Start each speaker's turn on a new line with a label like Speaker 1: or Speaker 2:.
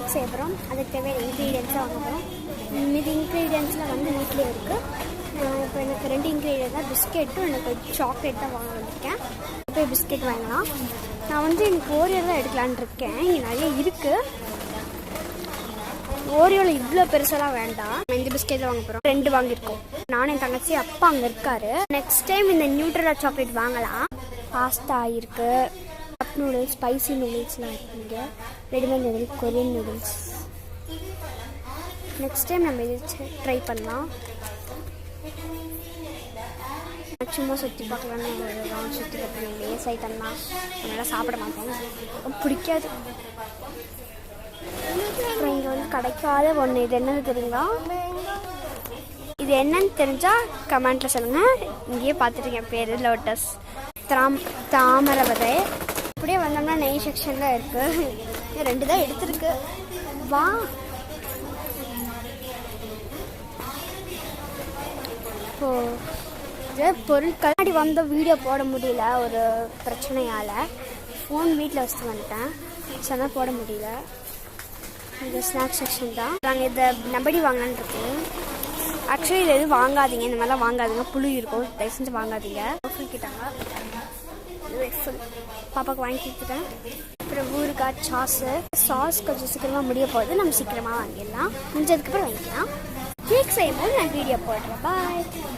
Speaker 1: Cake செய்ய போகிறோம். அதுக்கு தேவையான இன்க்ரீடியன்ஸாக வாங்க போகிறோம். மீதி இன்க்ரீடியன்ஸ்லாம் வந்து வீட்டிலே இருக்குது. இப்போ எனக்கு 2 இன்க்ரீடியன்ட் தான், பிஸ்கெட்டும் எனக்கு சாக்லேட் தான் வாங்க வந்திருக்கேன். போய் பிஸ்கெட் வாங்கலாம். நான் வந்து எனக்கு ஓரியோ தான் எடுக்கலான்னு இருக்கேன். இங்கே நிறைய இருக்குது. ஓரியோவில் இவ்வளோ பெருசெல்லாம் வேண்டாம். இந்த பிஸ்கெட்டில் வாங்க போகிறோம். 2 வாங்கியிருக்கோம். நானும் என் தங்கச்சி, அப்பா அங்கே இருக்காரு. நெக்ஸ்ட் டைம் இந்த நியூட்ரலா சாக்லேட் வாங்கலாம். பாஸ்தா இருக்குது, கப் நூடுல்ஸ், ஸ்பைசி நூடுல்ஸ்லாம் இருக்குங்க. Readymade noodles, Korean noodles. Next time நம்ம இது ட்ரை பண்ணலாம். சும்மா சுற்றி பார்க்கலான்னு சுற்றி பார்க்கணும். லேஸ் ஐட்டம்னா நல்லா சாப்பிட மாட்டோம், பிடிக்காது. அப்புறம் இங்கே வந்து கிடைக்காத ஒன்று, இது என்னன்னு தெரியுங்களா? இது என்னன்னு தெரிஞ்சால் கமெண்ட்டில் சொல்லுங்கள். இங்கேயே பார்த்துருக்கேன், பேர் லோட்டஸ் தாமரை. அப்படியே வந்தோம்னா நெய் செக்ஷனில் இருக்குது. 2 தான் எடுத்துருக்கு. வா, இப்போது பொருட்கள் முன்னாடி வந்த வீடியோ போட முடியல, ஒரு பிரச்சனையால். ஃபோன் வீட்டில் வச்சுட்டு வந்துட்டேன், சொன்னால் போட முடியல. இது ஸ்நாக்ஸ் செக்ஷன் தான். நாங்கள் இதை நம்படி வாங்கலான்னு இருக்கோம். ஆக்சுவலி இது எதுவும் வாங்காதீங்க, இந்த மாதிரிலாம் வாங்காதீங்க, புளி இருக்கும், தயவு செஞ்சு வாங்காதீங்க. கிட்டாங்க ஃபுல் பாப்பாவுக்கு வாங்கி கொடுத்துட்டேன். அப்புறம் ஊறுகாய், சாஸ் கொஞ்சம் சீக்கிரமாக முடிய போகுது, நம்ம சீக்கிரமாக வாங்கிடலாம். முடிஞ்சதுக்கப்புறம் வாங்கிக்கலாம். கேக் செய்யும்போது நான் வீடியோ போடுறேன். பாய்.